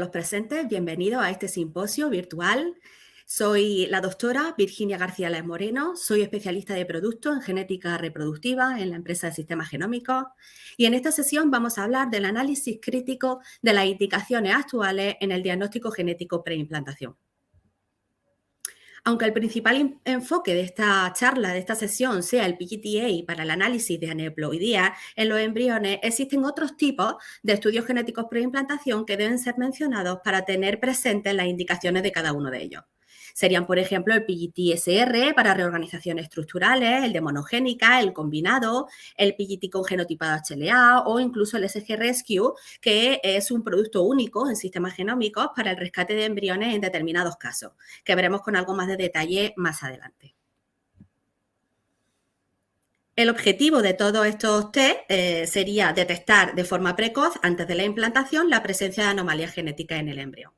los presentes, bienvenidos a este simposio virtual. Soy la doctora Virginia García Les Moreno, soy especialista de productos en genética reproductiva en la empresa de sistemas genómicos y en esta sesión vamos a hablar del análisis crítico de las indicaciones actuales en el diagnóstico genético preimplantación. Aunque el principal enfoque de esta charla, de esta sesión, sea el PGT-A para el análisis de aneuploidía en los embriones, existen otros tipos de estudios genéticos preimplantación que deben ser mencionados para tener presentes las indicaciones de cada uno de ellos. Serían, por ejemplo, el PGT-SR para reorganizaciones estructurales, el de monogénica, el combinado, el PGT con genotipado HLA o incluso el SG Rescue, que es un producto único en sistemas genómicos para el rescate de embriones en determinados casos, que veremos con algo más de detalle más adelante. El objetivo de todos estos test sería detectar de forma precoz, antes de la implantación, la presencia de anomalías genéticas en el embrión.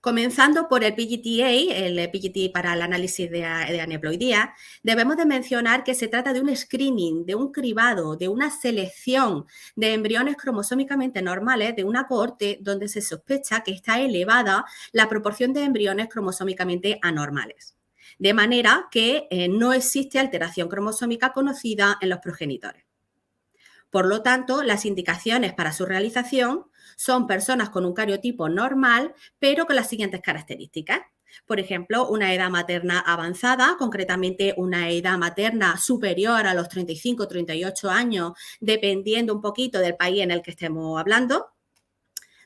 Comenzando por el PGT-A, el PGT para el análisis de aneuploidía, debemos de mencionar que se trata de un screening, de un cribado, de una selección de embriones cromosómicamente normales de una cohorte donde se sospecha que está elevada la proporción de embriones cromosómicamente anormales, de manera que no existe alteración cromosómica conocida en los progenitores. Por lo tanto, las indicaciones para su realización son personas con un cariotipo normal, pero con las siguientes características. Por ejemplo, una edad materna avanzada, concretamente una edad materna superior a los 35 o 38 años, dependiendo un poquito del país en el que estemos hablando.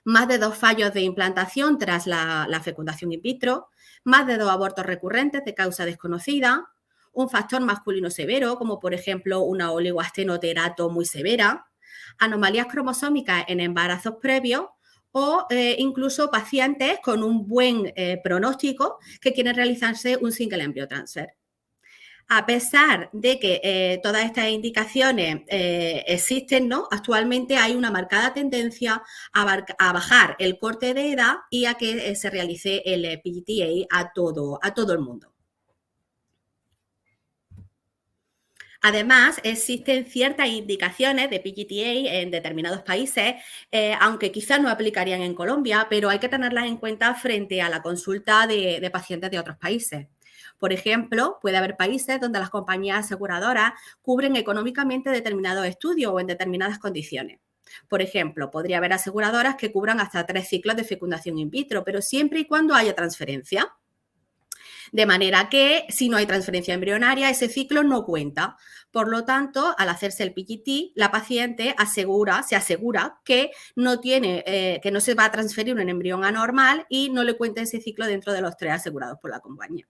Más de 2 fallos de implantación tras la fecundación in vitro, más de 2 abortos recurrentes de causa desconocida, un factor masculino severo, como por ejemplo una oligoastenoterato muy severa, anomalías cromosómicas en embarazos previos o incluso pacientes con un buen pronóstico que quieren realizarse un single embryo transfer. A pesar de que todas estas indicaciones existen, ¿no? Actualmente hay una marcada tendencia a bajar el corte de edad y a que se realice el PGT-A a todo el mundo. Además, existen ciertas indicaciones de PGT-A en determinados países, aunque quizás no aplicarían en Colombia, pero hay que tenerlas en cuenta frente a la consulta de pacientes de otros países. Por ejemplo, puede haber países donde las compañías aseguradoras cubren económicamente determinados estudios o en determinadas condiciones. Por ejemplo, podría haber aseguradoras que cubran hasta 3 ciclos de fecundación in vitro, pero siempre y cuando haya transferencia. De manera que si no hay transferencia embrionaria, ese ciclo no cuenta. Por lo tanto, al hacerse el PGT, la paciente se asegura que no se va a transferir un embrión anormal y no le cuenta ese ciclo dentro de los 3 asegurados por la compañía.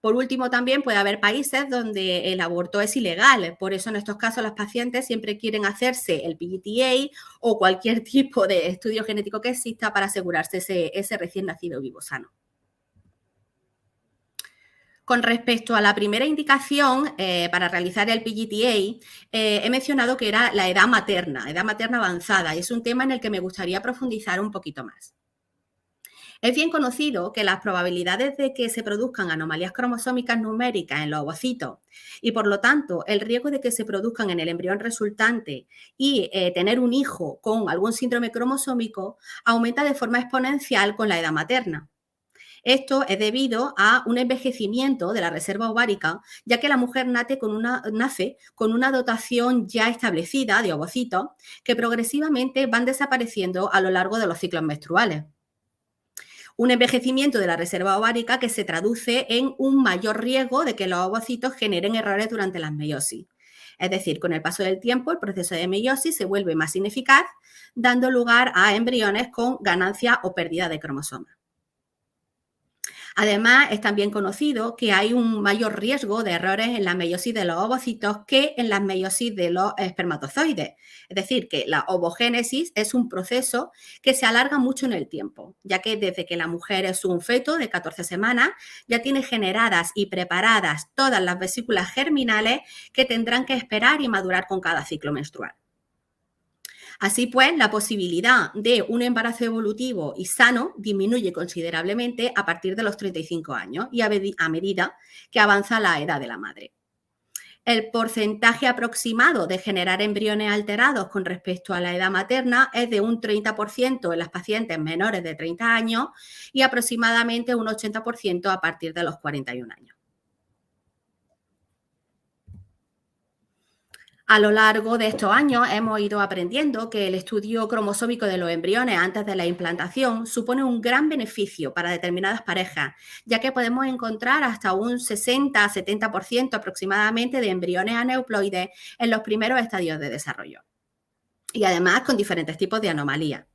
Por último, también puede haber países donde el aborto es ilegal. Por eso, en estos casos, las pacientes siempre quieren hacerse el PGT-A o cualquier tipo de estudio genético que exista para asegurarse ese recién nacido vivo sano. Con respecto a la primera indicación para realizar el PGT-A, he mencionado que era la edad materna avanzada, y es un tema en el que me gustaría profundizar un poquito más. Es bien conocido que las probabilidades de que se produzcan anomalías cromosómicas numéricas en los ovocitos y, por lo tanto, el riesgo de que se produzcan en el embrión resultante y tener un hijo con algún síndrome cromosómico aumenta de forma exponencial con la edad materna. Esto es debido a un envejecimiento de la reserva ovárica, ya que la mujer nace con una dotación ya establecida de ovocitos que progresivamente van desapareciendo a lo largo de los ciclos menstruales. Un envejecimiento de la reserva ovárica que se traduce en un mayor riesgo de que los ovocitos generen errores durante la meiosis. Es decir, con el paso del tiempo, el proceso de meiosis se vuelve más ineficaz, dando lugar a embriones con ganancia o pérdida de cromosomas. Además, es también conocido que hay un mayor riesgo de errores en la meiosis de los ovocitos que en la meiosis de los espermatozoides. Es decir, que la ovogénesis es un proceso que se alarga mucho en el tiempo, ya que desde que la mujer es un feto de 14 semanas, ya tiene generadas y preparadas todas las vesículas germinales que tendrán que esperar y madurar con cada ciclo menstrual. Así pues, la posibilidad de un embarazo evolutivo y sano disminuye considerablemente a partir de los 35 años y a medida que avanza la edad de la madre. El porcentaje aproximado de generar embriones alterados con respecto a la edad materna es de un 30% en las pacientes menores de 30 años y aproximadamente un 80% a partir de los 41 años. A lo largo de estos años hemos ido aprendiendo que el estudio cromosómico de los embriones antes de la implantación supone un gran beneficio para determinadas parejas, ya que podemos encontrar hasta un 60-70% aproximadamente de embriones aneuploides en los primeros estadios de desarrollo. Y además con diferentes tipos de anomalías.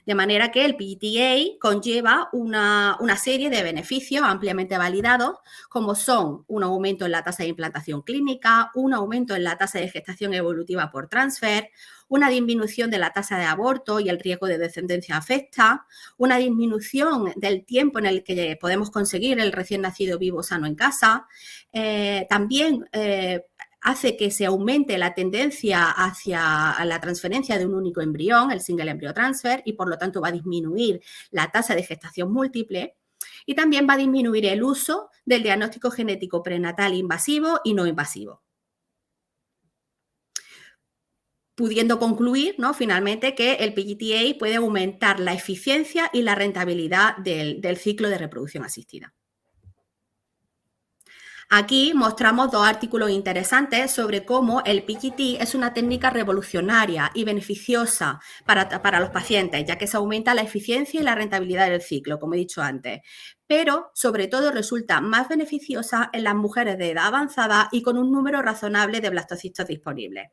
De manera que el PGT-A conlleva una serie de beneficios ampliamente validados, como son un aumento en la tasa de implantación clínica, un aumento en la tasa de gestación evolutiva por transfer, una disminución de la tasa de aborto y el riesgo de descendencia afecta, una disminución del tiempo en el que podemos conseguir el recién nacido vivo sano en casa, también hace que se aumente la tendencia hacia la transferencia de un único embrión, el single embryo transfer, y por lo tanto va a disminuir la tasa de gestación múltiple y también va a disminuir el uso del diagnóstico genético prenatal invasivo y no invasivo. Pudiendo concluir, ¿no?, finalmente, que el PGT-A puede aumentar la eficiencia y la rentabilidad del ciclo de reproducción asistida. Aquí mostramos dos artículos interesantes sobre cómo el PGT es una técnica revolucionaria y beneficiosa para los pacientes, ya que se aumenta la eficiencia y la rentabilidad del ciclo, como he dicho antes, pero sobre todo resulta más beneficiosa en las mujeres de edad avanzada y con un número razonable de blastocistos disponibles.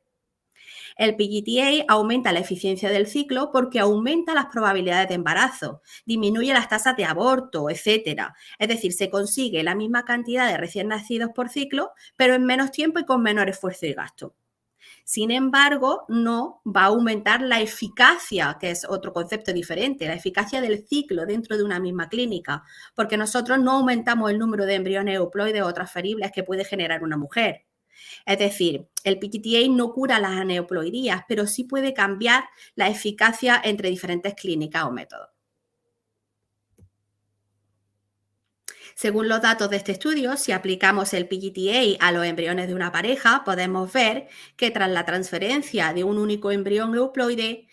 El PGT-A aumenta la eficiencia del ciclo porque aumenta las probabilidades de embarazo, disminuye las tasas de aborto, etc. Es decir, se consigue la misma cantidad de recién nacidos por ciclo, pero en menos tiempo y con menor esfuerzo y gasto. Sin embargo, no va a aumentar la eficacia, que es otro concepto diferente, la eficacia del ciclo dentro de una misma clínica, porque nosotros no aumentamos el número de embriones euploides o transferibles que puede generar una mujer. Es decir, el PGT-A no cura las aneuploidías, pero sí puede cambiar la eficacia entre diferentes clínicas o métodos. Según los datos de este estudio, si aplicamos el PGT-A a los embriones de una pareja, podemos ver que tras la transferencia de un único embrión euploide,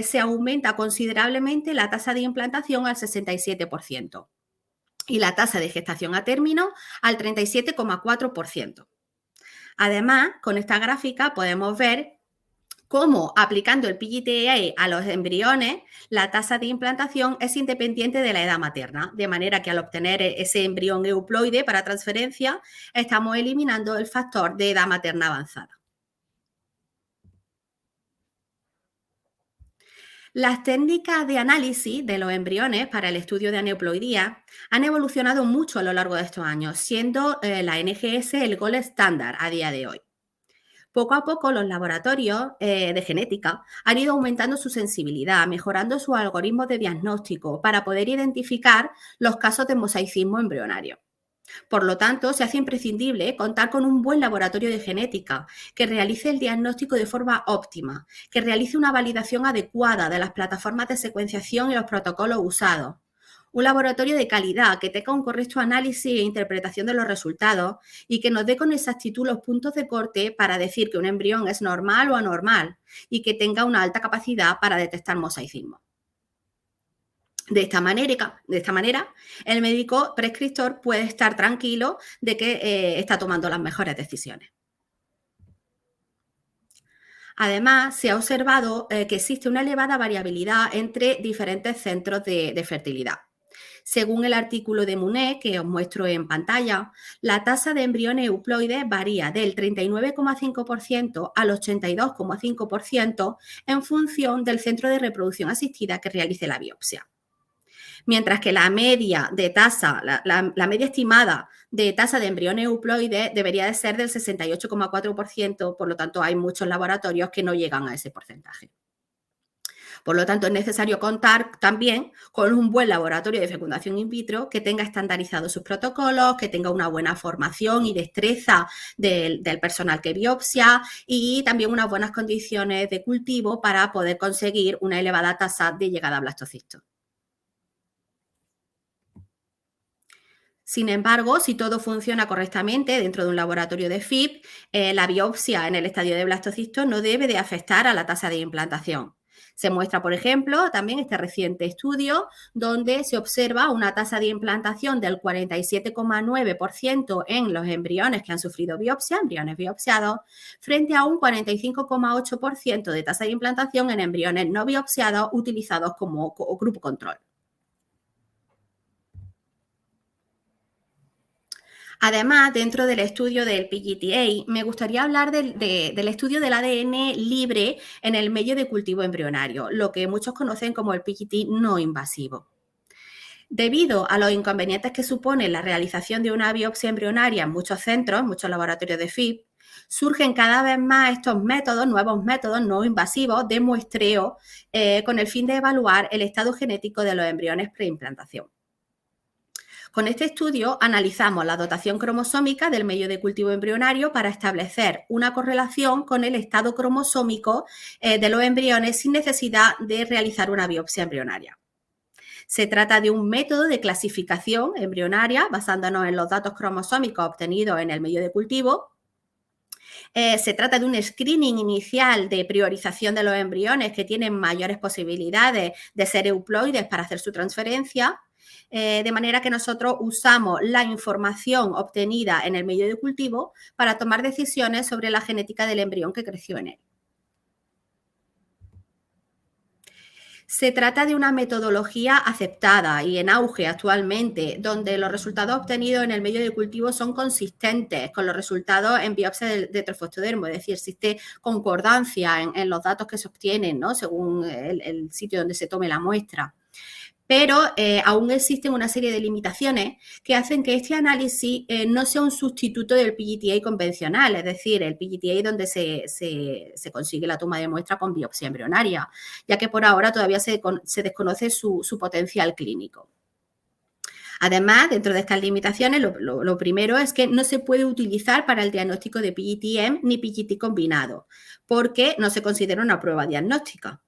se aumenta considerablemente la tasa de implantación al 67% y la tasa de gestación a término al 37,4%. Además, con esta gráfica podemos ver cómo aplicando el PGT-A a los embriones, la tasa de implantación es independiente de la edad materna, de manera que al obtener ese embrión euploide para transferencia, estamos eliminando el factor de edad materna avanzada. Las técnicas de análisis de los embriones para el estudio de aneuploidía han evolucionado mucho a lo largo de estos años, siendo la NGS el gold estándar a día de hoy. Poco a poco los laboratorios de genética han ido aumentando su sensibilidad, mejorando sus algoritmos de diagnóstico para poder identificar los casos de mosaicismo embrionario. Por lo tanto, se hace imprescindible contar con un buen laboratorio de genética que realice el diagnóstico de forma óptima, que realice una validación adecuada de las plataformas de secuenciación y los protocolos usados. Un laboratorio de calidad que tenga un correcto análisis e interpretación de los resultados y que nos dé con exactitud los puntos de corte para decir que un embrión es normal o anormal y que tenga una alta capacidad para detectar mosaicismo. De esta manera, el médico prescriptor puede estar tranquilo de que está tomando las mejores decisiones. Además, se ha observado que existe una elevada variabilidad entre diferentes centros de fertilidad. Según el artículo de Munet, que os muestro en pantalla, la tasa de embriones euploides varía del 39,5% al 82,5% en función del centro de reproducción asistida que realice la biopsia. Mientras que la media de tasa, la media estimada de tasa de embriones euploides debería de ser del 68,4%, por lo tanto hay muchos laboratorios que no llegan a ese porcentaje. Por lo tanto, es necesario contar también con un buen laboratorio de fecundación in vitro que tenga estandarizados sus protocolos, que tenga una buena formación y destreza del personal que biopsia y también unas buenas condiciones de cultivo para poder conseguir una elevada tasa de llegada a blastocisto. Sin embargo, si todo funciona correctamente dentro de un laboratorio de FIP, la biopsia en el estadio de blastocisto no debe de afectar a la tasa de implantación. Se muestra, por ejemplo, también este reciente estudio donde se observa una tasa de implantación del 47,9% en los embriones que han sufrido biopsia, embriones biopsiados, frente a un 45,8% de tasa de implantación en embriones no biopsiados utilizados como grupo control. Además, dentro del estudio del PGTA, me gustaría hablar del estudio del ADN libre en el medio de cultivo embrionario, lo que muchos conocen como el PGT no invasivo. Debido a los inconvenientes que supone la realización de una biopsia embrionaria en muchos centros, en muchos laboratorios de FIP, surgen cada vez más estos métodos, nuevos métodos no invasivos de muestreo con el fin de evaluar el estado genético de los embriones preimplantación. Con este estudio analizamos la dotación cromosómica del medio de cultivo embrionario para establecer una correlación con el estado cromosómico de los embriones sin necesidad de realizar una biopsia embrionaria. Se trata de un método de clasificación embrionaria basándonos en los datos cromosómicos obtenidos en el medio de cultivo. Se trata de un screening inicial de priorización de los embriones que tienen mayores posibilidades de ser euploides para hacer su transferencia. De manera que nosotros usamos la información obtenida en el medio de cultivo para tomar decisiones sobre la genética del embrión que creció en él. Se trata de una metodología aceptada y en auge actualmente, donde los resultados obtenidos en el medio de cultivo son consistentes con los resultados en biopsia de trofostodermo, es decir, existe concordancia en los datos que se obtienen, ¿no? Según el sitio donde se tome la muestra. Pero aún existen una serie de limitaciones que hacen que este análisis no sea un sustituto del PGTA convencional, es decir, el PGTA donde se consigue la toma de muestra con biopsia embrionaria, ya que por ahora todavía se desconoce su potencial clínico. Además, dentro de estas limitaciones, lo primero es que no se puede utilizar para el diagnóstico de PGTM ni PGT combinado, porque no se considera una prueba diagnóstica.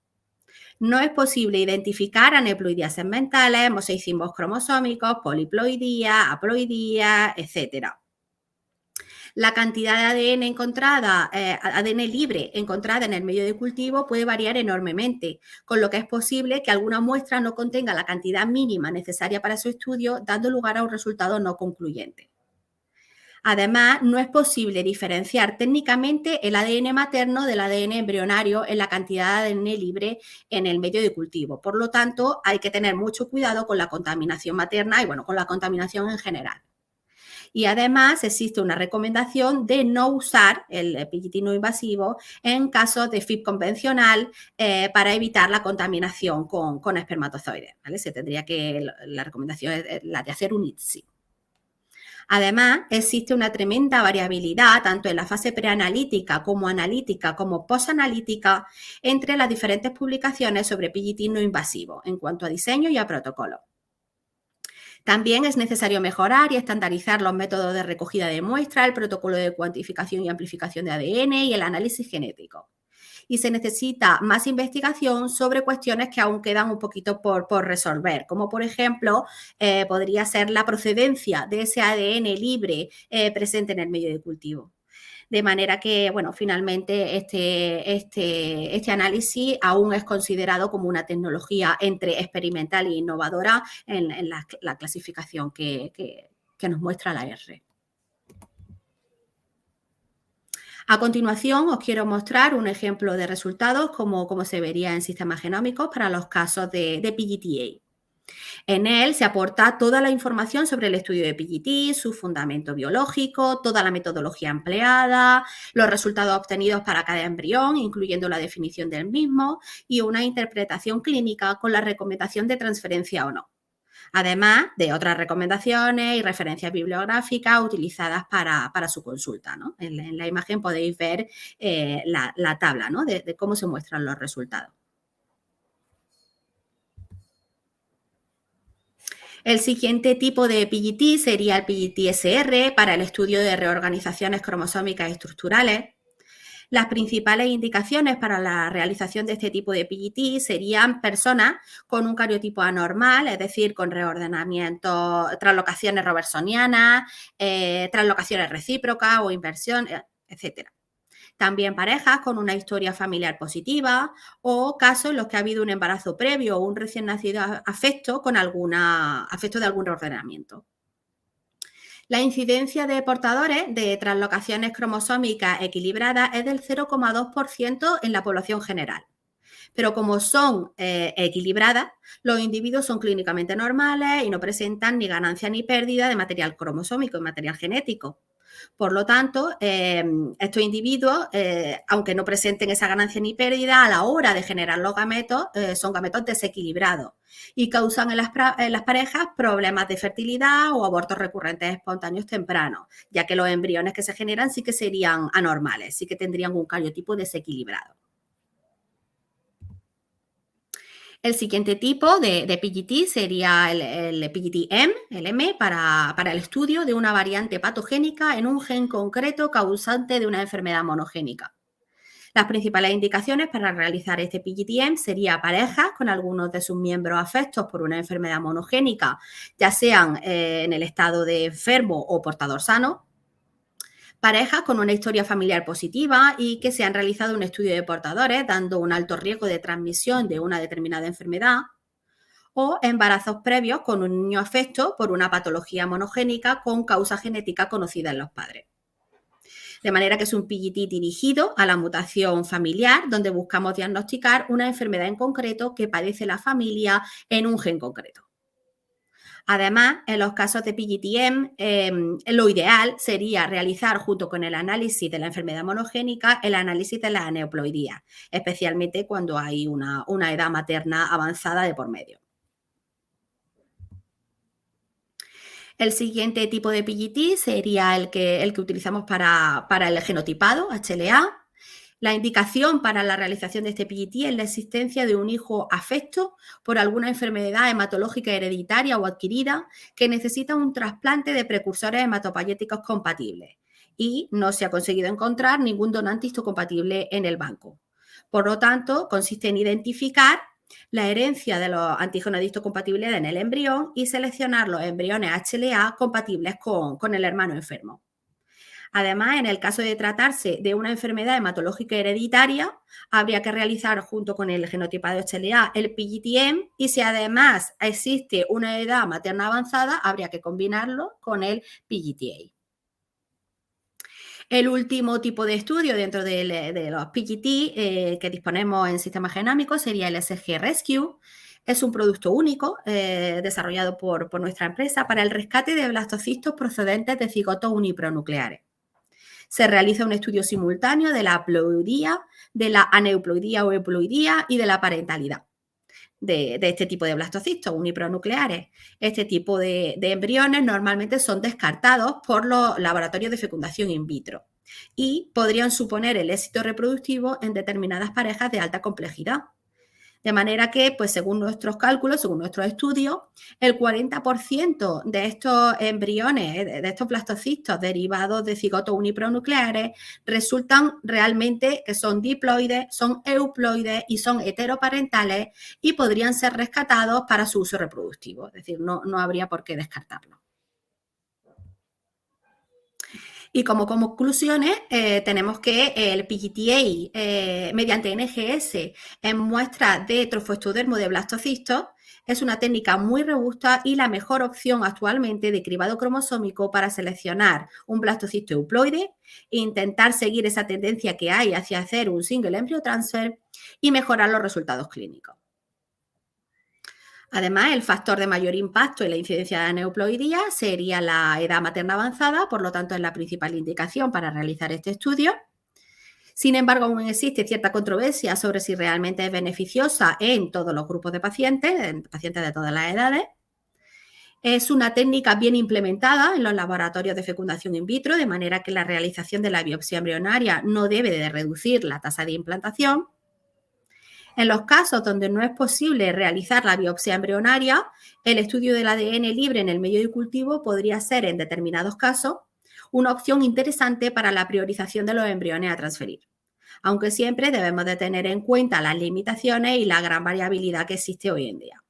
No es posible identificar aneuploidías segmentales, mosaicismos cromosómicos, poliploidía, haploidía, etc. La cantidad de ADN encontrada, ADN libre encontrada en el medio de cultivo puede variar enormemente, con lo que es posible que alguna muestra no contenga la cantidad mínima necesaria para su estudio, dando lugar a un resultado no concluyente. Además, no es posible diferenciar técnicamente el ADN materno del ADN embrionario en la cantidad de ADN libre en el medio de cultivo. Por lo tanto, hay que tener mucho cuidado con la contaminación materna y, bueno, con la contaminación en general. Y además existe una recomendación de no usar el PGT no invasivo en casos de FIP convencional para evitar la contaminación con espermatozoides, ¿vale? La recomendación es la de hacer un ITSI. Además, existe una tremenda variabilidad, tanto en la fase preanalítica como analítica, como posanalítica, entre las diferentes publicaciones sobre PGT no invasivo, en cuanto a diseño y a protocolo. También es necesario mejorar y estandarizar los métodos de recogida de muestra, el protocolo de cuantificación y amplificación de ADN y el análisis genético. Y se necesita más investigación sobre cuestiones que aún quedan un poquito por resolver, como por ejemplo podría ser la procedencia de ese ADN libre presente en el medio de cultivo. De manera que, bueno, finalmente este análisis aún es considerado como una tecnología entre experimental e innovadora en la clasificación que nos muestra la R. A continuación, os quiero mostrar un ejemplo de resultados como se vería en sistemas genómicos para los casos de PGTA. En él se aporta toda la información sobre el estudio de PGT, su fundamento biológico, toda la metodología empleada, los resultados obtenidos para cada embrión, incluyendo la definición del mismo, y una interpretación clínica con la recomendación de transferencia o no. Además de otras recomendaciones y referencias bibliográficas utilizadas para su consulta, ¿no? En la imagen podéis ver la tabla, ¿no? de cómo se muestran los resultados. El siguiente tipo de PGT sería el PGT-SR para el estudio de reorganizaciones cromosómicas y estructurales. Las principales indicaciones para la realización de este tipo de PGT serían personas con un cariotipo anormal, es decir, con reordenamiento, translocaciones robertsonianas, translocaciones recíprocas o inversión, etc. También parejas con una historia familiar positiva o casos en los que ha habido un embarazo previo o un recién nacido afecto con afecto de algún reordenamiento. La incidencia de portadores de translocaciones cromosómicas equilibradas es del 0,2% en la población general. Pero como son equilibradas, los individuos son clínicamente normales y no presentan ni ganancia ni pérdida de material cromosómico y material genético. Por lo tanto, estos individuos, aunque no presenten esa ganancia ni pérdida, a la hora de generar los gametos, son gametos desequilibrados y causan en las parejas problemas de fertilidad o abortos recurrentes espontáneos tempranos, ya que los embriones que se generan sí que serían anormales, sí que tendrían un cariotipo desequilibrado. El siguiente tipo de PGT sería el PGT-M, el M, para el estudio de una variante patogénica en un gen concreto causante de una enfermedad monogénica. Las principales indicaciones para realizar este PGT-M serían parejas con algunos de sus miembros afectos por una enfermedad monogénica, ya sean en el estado de enfermo o portador sano, parejas con una historia familiar positiva y que se han realizado un estudio de portadores dando un alto riesgo de transmisión de una determinada enfermedad, o embarazos previos con un niño afecto por una patología monogénica con causa genética conocida en los padres. De manera que es un PGT dirigido a la mutación familiar, donde buscamos diagnosticar una enfermedad en concreto que padece la familia en un gen concreto. Además, en los casos de PGT-M, lo ideal sería realizar, junto con el análisis de la enfermedad monogénica, el análisis de la aneuploidía, especialmente cuando hay una edad materna avanzada de por medio. El siguiente tipo de PGT sería el que utilizamos para el genotipado, HLA. La indicación para la realización de este PGT es la existencia de un hijo afecto por alguna enfermedad hematológica hereditaria o adquirida que necesita un trasplante de precursores hematopoyéticos compatibles y no se ha conseguido encontrar ningún donante histocompatible en el banco. Por lo tanto, consiste en identificar la herencia de los antígenos de histocompatibilidad en el embrión y seleccionar los embriones HLA compatibles con el hermano enfermo. Además, en el caso de tratarse de una enfermedad hematológica hereditaria, habría que realizar junto con el genotipado HLA el PGT-M y si además existe una edad materna avanzada, habría que combinarlo con el PGT-A. El último tipo de estudio dentro de los PGT que disponemos en sistemas genómicos sería el SG Rescue. Es un producto único desarrollado por nuestra empresa para el rescate de blastocistos procedentes de cigotos unipronucleares. Se realiza un estudio simultáneo de la haploidía, de la aneuploidía o euploidía y de la parentalidad de este tipo de blastocistos unipronucleares. Este tipo de embriones normalmente son descartados por los laboratorios de fecundación in vitro y podrían suponer el éxito reproductivo en determinadas parejas de alta complejidad. De manera que, pues según nuestros cálculos, según nuestros estudios, el 40% de estos embriones, de estos blastocistos derivados de cigotos unipronucleares, resultan realmente que son diploides, son euploides y son heteroparentales y podrían ser rescatados para su uso reproductivo. Es decir, no habría por qué descartarlo. Y como conclusiones, tenemos que el PGT-A mediante NGS en muestras de trofoestodermo de blastocistos es una técnica muy robusta y la mejor opción actualmente de cribado cromosómico para seleccionar un blastocisto euploide, intentar seguir esa tendencia que hay hacia hacer un single embryo transfer y mejorar los resultados clínicos. Además, el factor de mayor impacto en la incidencia de aneuploidía sería la edad materna avanzada, por lo tanto es la principal indicación para realizar este estudio. Sin embargo, aún existe cierta controversia sobre si realmente es beneficiosa en todos los grupos de pacientes, en pacientes de todas las edades. Es una técnica bien implementada en los laboratorios de fecundación in vitro, de manera que la realización de la biopsia embrionaria no debe de reducir la tasa de implantación. En los casos donde no es posible realizar la biopsia embrionaria, el estudio del ADN libre en el medio de cultivo podría ser, en determinados casos, una opción interesante para la priorización de los embriones a transferir. aunque siempre debemos de tener en cuenta las limitaciones y la gran variabilidad que existe hoy en día.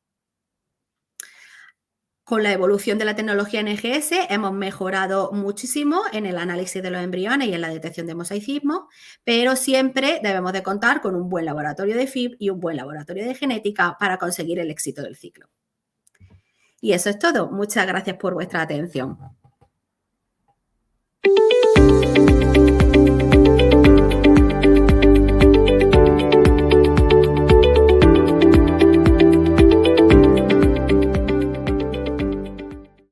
Con la evolución de la tecnología NGS hemos mejorado muchísimo en el análisis de los embriones y en la detección de mosaicismo, pero siempre debemos de contar con un buen laboratorio de FIB y un buen laboratorio de genética para conseguir el éxito del ciclo. Y eso es todo. Muchas gracias por vuestra atención.